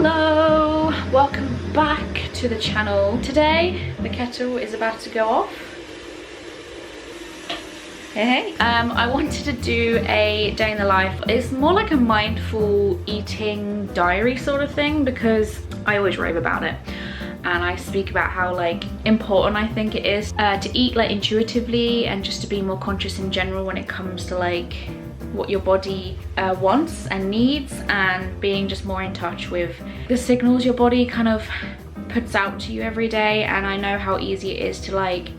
Hello, welcome back to the channel. Today the kettle is about to go off. Hey. I wanted to do a day in the life. It's more like a mindful eating diary sort of thing because I always rave about it. And I speak about how like important I think it is to eat like intuitively and just to be more conscious in general when it comes to like what your body wants and needs, and being just more in touch with the signals your body kind of puts out to you every day. And I know how easy it is to like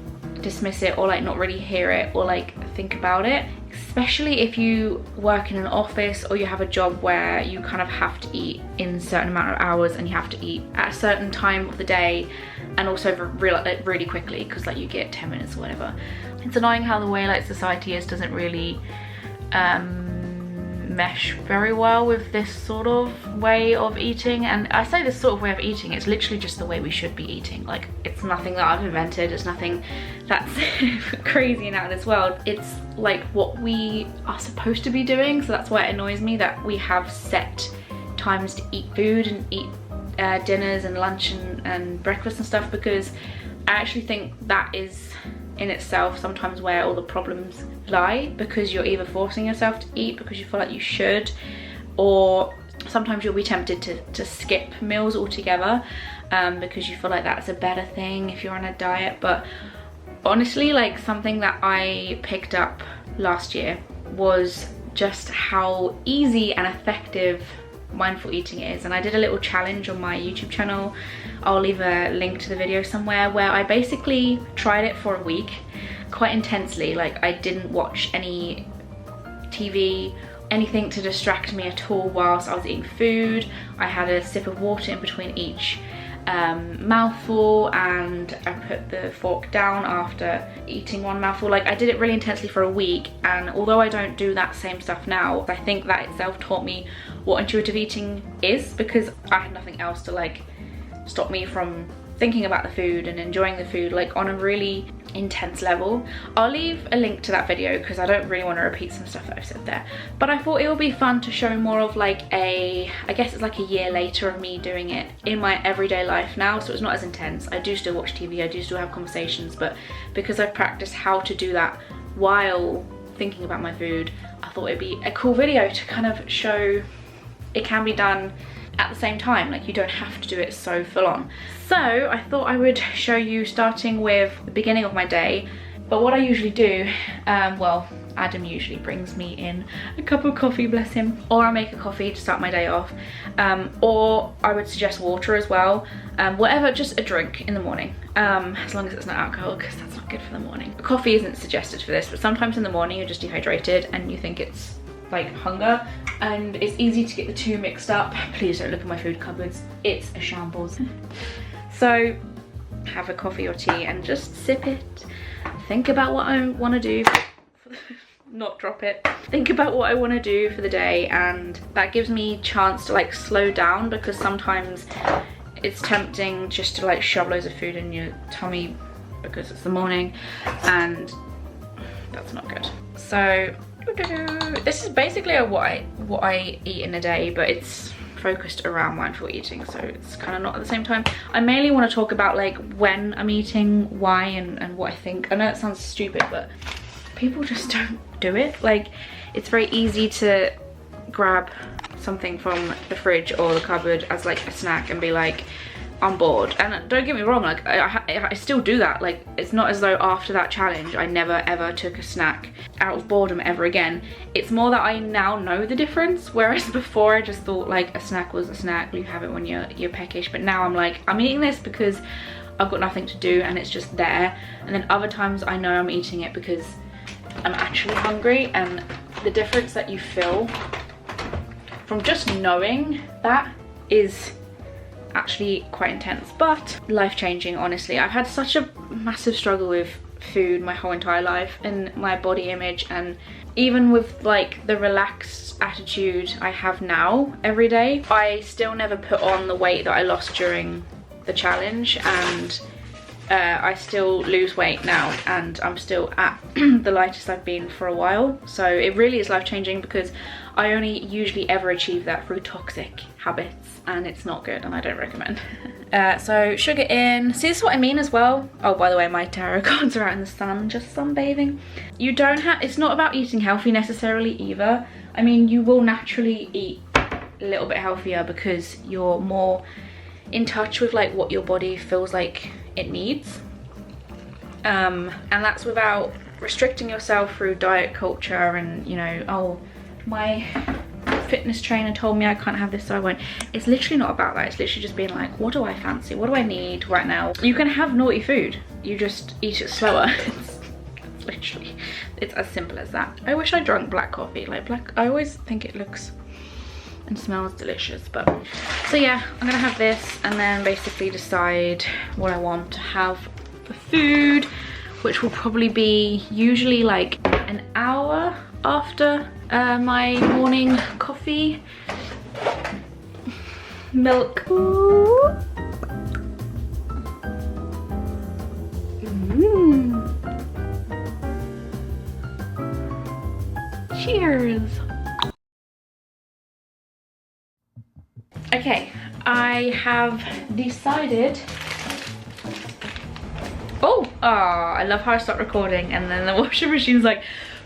dismiss it or like not really hear it or like think about it, especially if you work in an office or you have a job where you kind of have to eat in a certain amount of hours and you have to eat at a certain time of the day, and also really quickly because like you get 10 minutes or whatever. It's annoying how the way like society is doesn't really mesh very well with this sort of way of eating. And I say this sort of way of eating, it's literally just the way we should be eating. Like, it's nothing that I've invented, it's nothing that's crazy and out of this world. It's like what we are supposed to be doing. So that's why it annoys me that we have set times to eat food and eat dinners and lunch and breakfast and stuff, because I actually think that is in itself sometimes where all the problems lie, because you're either forcing yourself to eat because you feel like you should, or sometimes you'll be tempted to skip meals altogether because you feel like that's a better thing if you're on a diet. But honestly, like, something that I picked up last year was just how easy and effective mindful eating is. And I did a little challenge on my YouTube channel. I'll leave a link to the video somewhere, where I basically tried it for a week quite intensely. Like, I didn't watch any TV, anything to distract me at all whilst I was eating food. I had a sip of water in between each mouthful, and I put the fork down after eating one mouthful. Like, I did it really intensely for a week, and although I don't do that same stuff now, I think that itself taught me what intuitive eating is, because I had nothing else to like stop me from thinking about the food and enjoying the food like on a really intense level. I'll leave a link to that video because I don't really want to repeat some stuff that I've said there, but I thought it would be fun to show more of like I guess it's like a year later of me doing it in my everyday life now. So it's not as intense. I do still watch TV, I do still have conversations, but because I've practiced how to do that while thinking about my food, I thought it'd be a cool video to kind of show it can be done at the same time. Like, you don't have to do it so full on. So I thought I would show you starting with the beginning of my day. But what I usually do, well, Adam usually brings me in a cup of coffee, bless him, or I make a coffee to start my day off, or I would suggest water as well, whatever, just a drink in the morning, as long as it's not alcohol, because that's not good for the morning. Coffee isn't suggested for this, but sometimes in the morning you're just dehydrated and you think it's like hunger, and it's easy to get the two mixed up. Please don't look at my food cupboards, it's a shambles. So have a coffee or tea and just sip it, think about what I want to do, not drop it, think about what I want to do for the day, and that gives me a chance to like slow down, because sometimes it's tempting just to like shove loads of food in your tummy because it's the morning, and that's not good. So this is basically what I eat in a day, but it's focused around mindful eating, so it's kind of not at the same time. I mainly want to talk about like when I'm eating, why, and what I think. I know it sounds stupid, but people just don't do it. Like, it's very easy to grab something from the fridge or the cupboard as like a snack and be like, I'm bored. And don't get me wrong, like I still do that. Like, it's not as though after that challenge I never ever took a snack out of boredom ever again. It's more that I now know the difference, whereas before I just thought like a snack was a snack, you have it when you're peckish. But now I'm like, I'm eating this because I've got nothing to do and it's just there. And then other times I know I'm eating it because I'm actually hungry, and the difference that you feel from just knowing that is actually quite intense, but life-changing. Honestly, I've had such a massive struggle with food my whole entire life and my body image, and even with like the relaxed attitude I have now every day, I still never put on the weight that I lost during the challenge, and I still lose weight now, and I'm still at the lightest I've been for a while. So it really is life-changing, because I only usually ever achieve that through toxic habits and it's not good and I don't recommend. So sugar in. See, this is what I mean as well. Oh, by the way, my tarot cards are out in the sun, just sunbathing. You don't have, it's not about eating healthy necessarily either. I mean, you will naturally eat a little bit healthier because you're more in touch with like what your body feels like it needs. And that's without restricting yourself through diet culture and, you know, oh, my fitness trainer told me I can't have this so I won't. It's literally not about that. It's literally just being like, what do I fancy? What do I need right now? You can have naughty food. You just eat it slower. It's literally, it's as simple as that. I wish I drank black coffee. Like I always think it looks and smells delicious, but so yeah, I'm gonna have this and then basically decide what I want to have for food, which will probably be usually like an hour after my morning coffee. Milk. Cheers. Okay, I have decided. Oh, I love how I start recording and then the washing machine's like.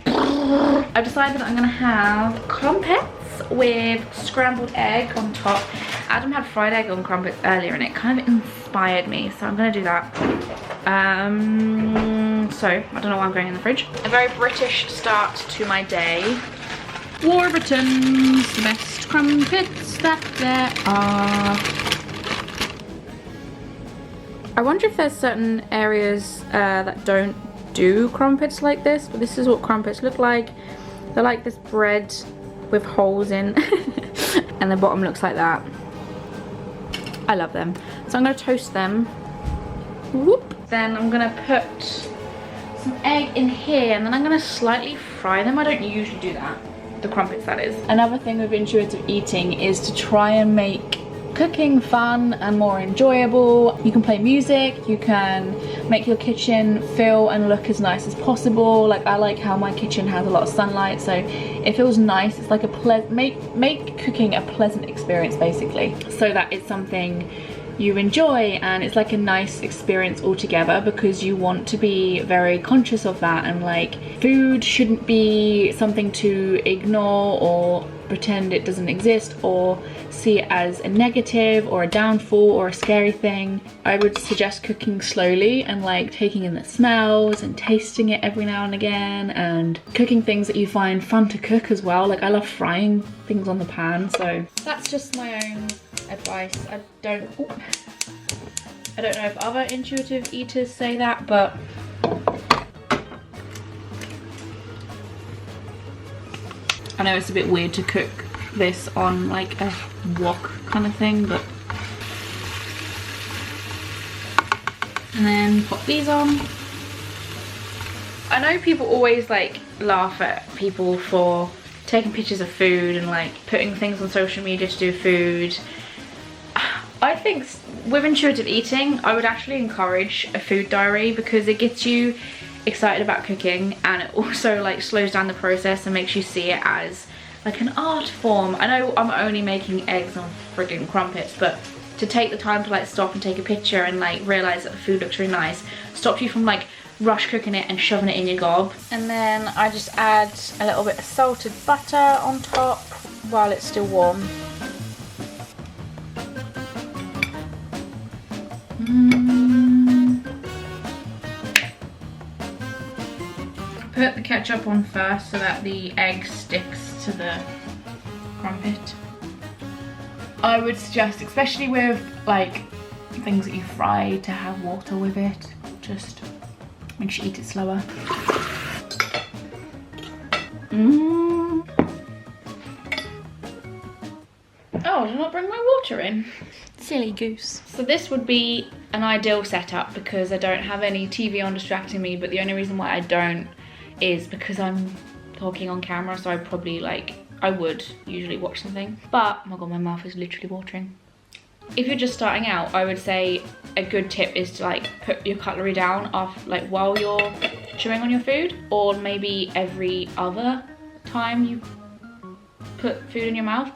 I've decided that I'm gonna have crumpets with scrambled egg on top. Adam had fried egg on crumpets earlier and it kind of inspired me, so I'm gonna do that. So I don't know why I'm going in the fridge. A very British start to my day. Warburton's, the best crumpets that there are. I wonder if there's certain areas that don't do crumpets like this, but this is what crumpets look like. They're like this bread with holes in and the bottom looks like that. I love them. So I'm gonna toast them. Whoop. Then I'm gonna put some egg in here and then I'm gonna slightly fry them. I don't usually do that. The crumpets, that is. Another thing with intuitive eating is to try and make cooking fun and more enjoyable. You can play music, you can make your kitchen feel and look as nice as possible. Like I like how my kitchen has a lot of sunlight, so it feels nice. It's like a make cooking a pleasant experience basically, so that it's something you enjoy and it's like a nice experience altogether, because you want to be very conscious of that, and like food shouldn't be something to ignore or pretend it doesn't exist or see it as a negative or a downfall or a scary thing. I would suggest cooking slowly and like taking in the smells and tasting it every now and again, and cooking things that you find fun to cook as well. Like I love frying things on the pan, so that's just my own advice. I don't know if other intuitive eaters say that, but I know it's a bit weird to cook this on like a wok kind of thing, but. And then pop these on. I know people always like laugh at people for taking pictures of food and like putting things on social media to do food. I think with intuitive eating, I would actually encourage a food diary, because it gets you excited about cooking and it also like slows down the process and makes you see it as like an art form. I know I'm only making eggs on friggin' crumpets, but to take the time to like stop and take a picture and like realize that the food looks really nice stops you from like rush cooking it and shoving it in your gob. And then I just add a little bit of salted butter on top while it's still warm. Put the ketchup on first so that the egg sticks to the crumpet. I would suggest, especially with like things that you fry, to have water with it. Just make sure you eat it slower. Oh, did I not bring my water in? Silly goose. So this would be an ideal setup because I don't have any TV on distracting me, but the only reason why I don't is because I'm talking on camera, so I probably I would usually watch something. But, oh my god, my mouth is literally watering. If you're just starting out, I would say a good tip is to like put your cutlery down while you're chewing on your food, or maybe every other time you put food in your mouth.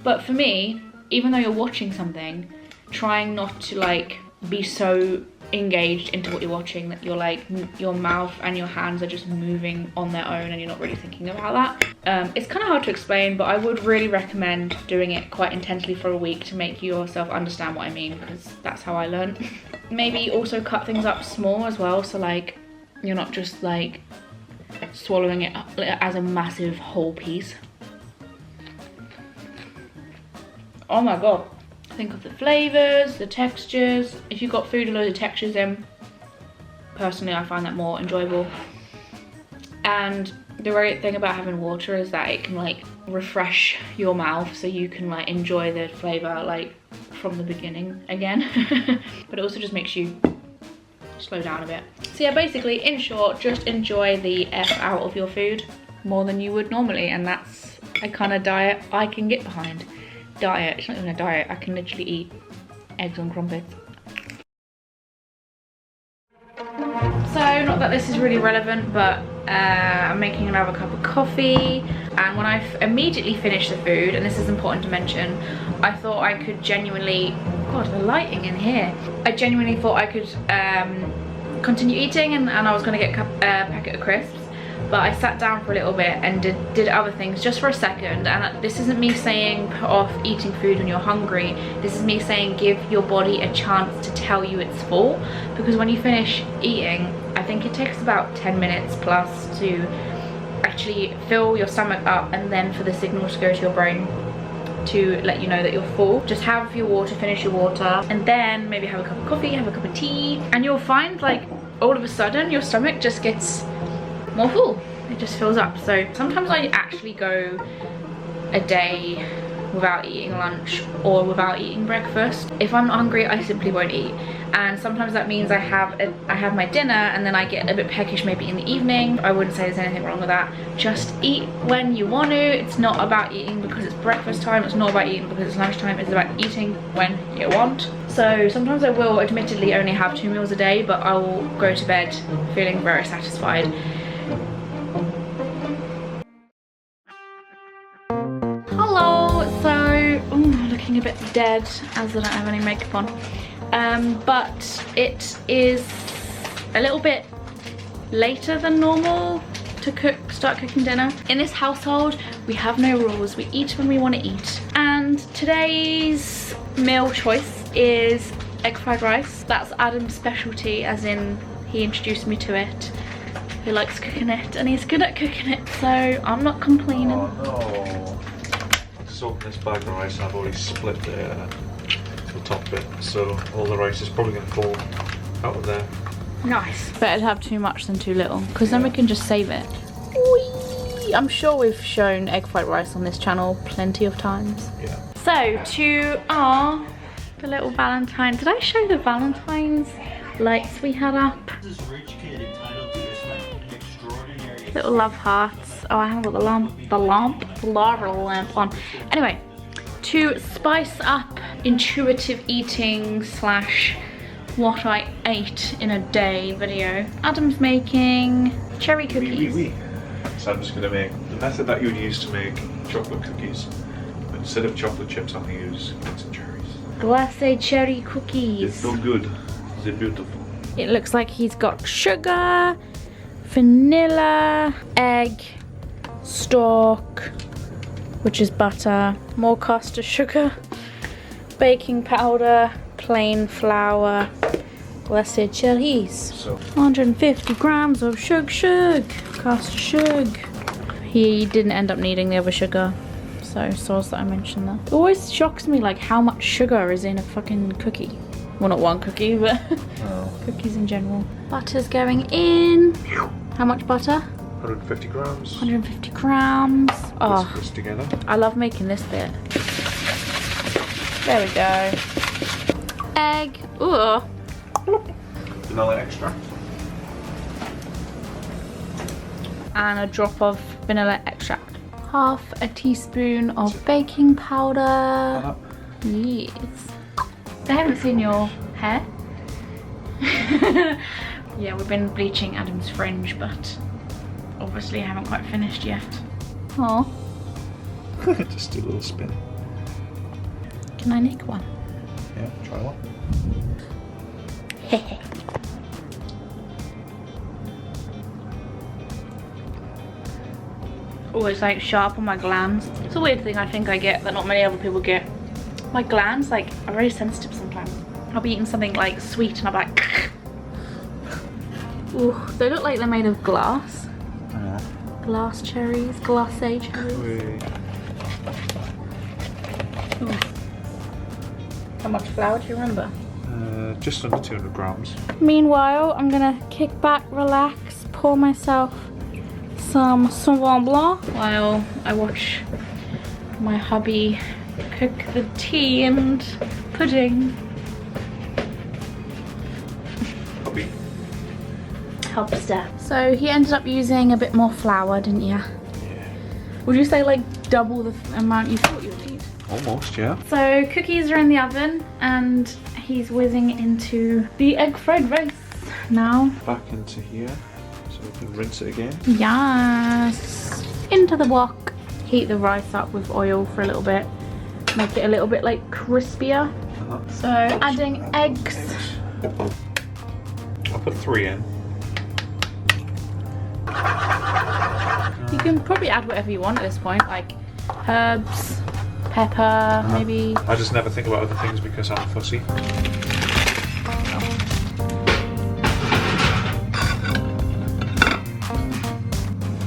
But for me, even though you're watching something, trying not to like be so engaged into what you're watching that you're like, your mouth and your hands are just moving on their own and you're not really thinking about that. It's kind of hard to explain, but I would really recommend doing it quite intensely for a week to make yourself understand what I mean, because that's how I learned. Maybe also cut things up small as well, so like you're not just like swallowing it up as a massive whole piece. Oh my god. Think of the flavors, the textures. If you've got food with loads of textures in, personally I find that more enjoyable. And the great thing about having water is that it can like refresh your mouth, so you can like enjoy the flavor like from the beginning again. But it also just makes you slow down a bit. So yeah, basically in short, just enjoy the F out of your food more than you would normally, and that's a kind of diet I can get behind. Diet, it's not even a diet, I can literally eat eggs on crumpets. So, not that this is really relevant, but I'm making another cup of coffee, and when I've immediately finished the food, and this is important to mention, I thought I could genuinely, god, the lighting in here, I genuinely thought I could continue eating, and I was going to get a packet of crisps. But I sat down for a little bit and did other things just for a second. And this isn't me saying put off eating food when you're hungry. This is me saying give your body a chance to tell you it's full. Because when you finish eating, I think it takes about 10 minutes plus to actually fill your stomach up, and then for the signal to go to your brain to let you know that you're full. Just have your water, finish your water, and then maybe have a cup of coffee, have a cup of tea, and you'll find like all of a sudden your stomach just gets more full. It just fills up. So sometimes I actually go a day without eating lunch or without eating breakfast. If I'm not hungry, I simply won't eat. And sometimes that means I have my dinner and then I get a bit peckish maybe in the evening. I wouldn't say there's anything wrong with that. Just eat when you want to. It's not about eating because it's breakfast time. It's not about eating because it's lunchtime. It's about eating when you want. So sometimes I will admittedly only have 2 meals a day, but I will go to bed feeling very satisfied. Looking a bit dead as I don't have any makeup on, but it is a little bit later than normal to start cooking dinner. In this household we have no rules, we eat when we want to eat, and today's meal choice is egg fried rice. That's Adam's specialty, as in he introduced me to it. He likes cooking it and he's good at cooking it, so I'm not complaining. Oh no. So this bag of rice, I've already split the top bit, so all the rice is probably going to fall out of there. Nice. Better to have too much than too little, because then we can just save it. Whee! I'm sure we've shown egg fried rice on this channel plenty of times. Yeah. So to the little Valentine. Did I show the Valentine's lights we had up? This rich kid entitled to this extraordinary Little love hearts. Oh, I haven't got the lava lamp on. Anyway, to spice up intuitive eating / what I ate in a day video, Adam's making cherry cookies. So I'm just going to make the method that you would use to make chocolate cookies. But instead of chocolate chips, I'm going to use some cherries. Glacé cherry cookies. It's so good. They're beautiful. It looks like he's got sugar, vanilla, egg, stalk, which is butter, more caster sugar, baking powder, plain flour, glacé cherries. So 150 grams of caster sugar. He didn't end up needing the other sugar, so sauce that I mentioned that. It always shocks me like how much sugar is in a fucking cookie. Well, not one cookie, but cookies in general. Butter's going in. How much butter? 150 grams. 150 grams. Oh, Whisk this together. I love making this bit. There we go. Egg. Ooh. Vanilla extract. And a drop of vanilla extract. Half a teaspoon of baking powder. Yes. I haven't seen your hair. Yeah, we've been bleaching Adam's fringe, but obviously I haven't quite finished yet. Oh. Just do a little spin. Can I nick one? Yeah, try one. Always like sharp on my glands. It's a weird thing I think I get that not many other people get. My glands like are very sensitive sometimes. I'll be eating something like sweet and I'm like ooh, they look like they're made of glass. Yeah. Glass cherries, glacé cherries. Ooh. How much flour do you remember? Just under 200 grams. Meanwhile, I'm gonna kick back, relax, pour myself some Sauvignon Blanc while I watch my hubby cook the tea and pudding. Hubby. Hubster. So he ended up using a bit more flour, didn't you? Yeah. Would you say like double the amount you thought you would need? Almost, yeah. So cookies are in the oven and he's whizzing into the egg fried rice now. Back into here so we can rinse it again. Yes. Into the wok. Heat the rice up with oil for a little bit. Make it a little bit like crispier. So adding eggs. I'll put 3 in. You can probably add whatever you want at this point, like herbs, pepper, maybe. I just never think about other things because I'm fussy.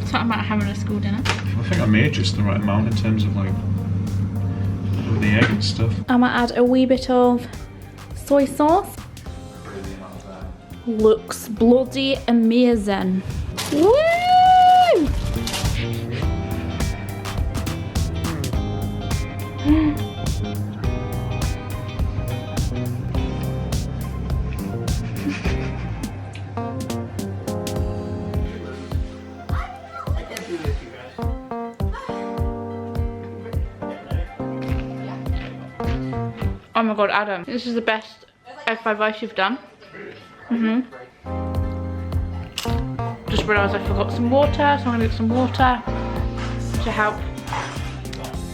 Something about having a school dinner. I think I made just the right amount in terms of like with the egg and stuff. I'm gonna add a wee bit of soy sauce. Looks bloody amazing. Woo! Oh my god, Adam, this is the best egg fried rice you've done. Just realised I forgot some water, so I'm gonna get some water to help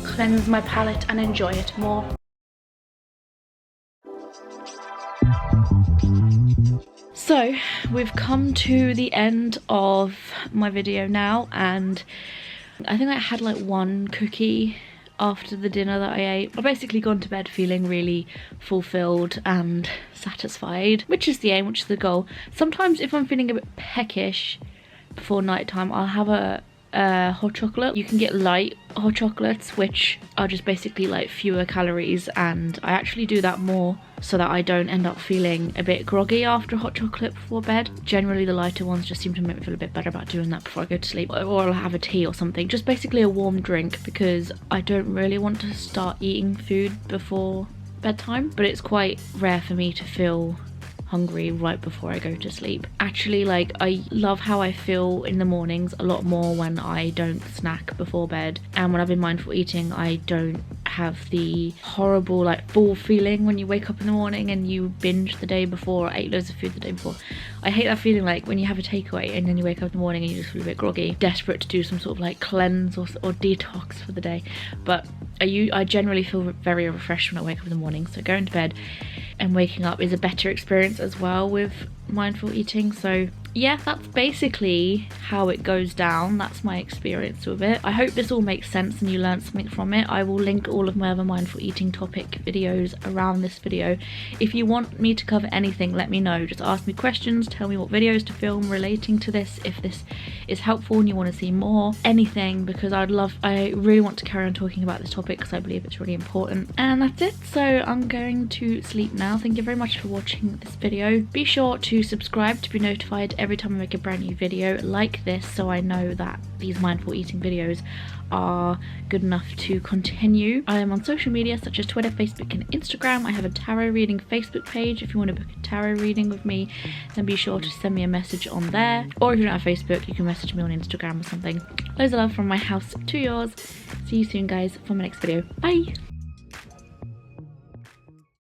cleanse my palate and enjoy it more. So we've come to the end of my video now, and I think I had like one cookie after the dinner that I ate. I've basically gone to bed feeling really fulfilled and satisfied, which is the aim, which is the goal. Sometimes if I'm feeling a bit peckish before nighttime, I'll have a hot chocolate. You can get light hot chocolates, which are just basically like fewer calories, and I actually do that more so that I don't end up feeling a bit groggy after hot chocolate before bed. Generally the lighter ones just seem to make me feel a bit better about doing that before I go to sleep, or I'll have a tea or something, just basically a warm drink, because I don't really want to start eating food before bedtime, but it's quite rare for me to feel hungry right before I go to sleep. Actually, like, I love how I feel in the mornings a lot more when I don't snack before bed, and when I've been mindful eating I don't have the horrible like full feeling when you wake up in the morning and you binge the day before or ate loads of food the day before. I hate that feeling like when you have a takeaway and then you wake up in the morning and you just feel a bit groggy, desperate to do some sort of like cleanse or detox for the day. But I generally feel very refreshed when I wake up in the morning, so going to bed and waking up is a better experience as well with mindful eating. So yeah, that's basically how it goes down. That's my experience with it. I hope this all makes sense and you learned something from it. I will link all of my other mindful eating topic videos around this video. If you want me to cover anything, let me know. Just ask me questions, tell me what videos to film relating to this, if this is helpful and you want to see more, anything, because I really want to carry on talking about this topic because I believe it's really important. And that's it. So I'm going to sleep now. Thank you very much for watching this video. Be sure to subscribe to be notified every time I make a brand new video like this, so I know that these mindful eating videos are good enough to continue. I am on social media such as Twitter, Facebook and Instagram. I have a tarot reading Facebook page. If you want to book a tarot reading with me, then be sure to send me a message on there, or if you don't have Facebook, you can message me on Instagram or something. Loads of love from my house to yours. See you soon guys for my next video. Bye.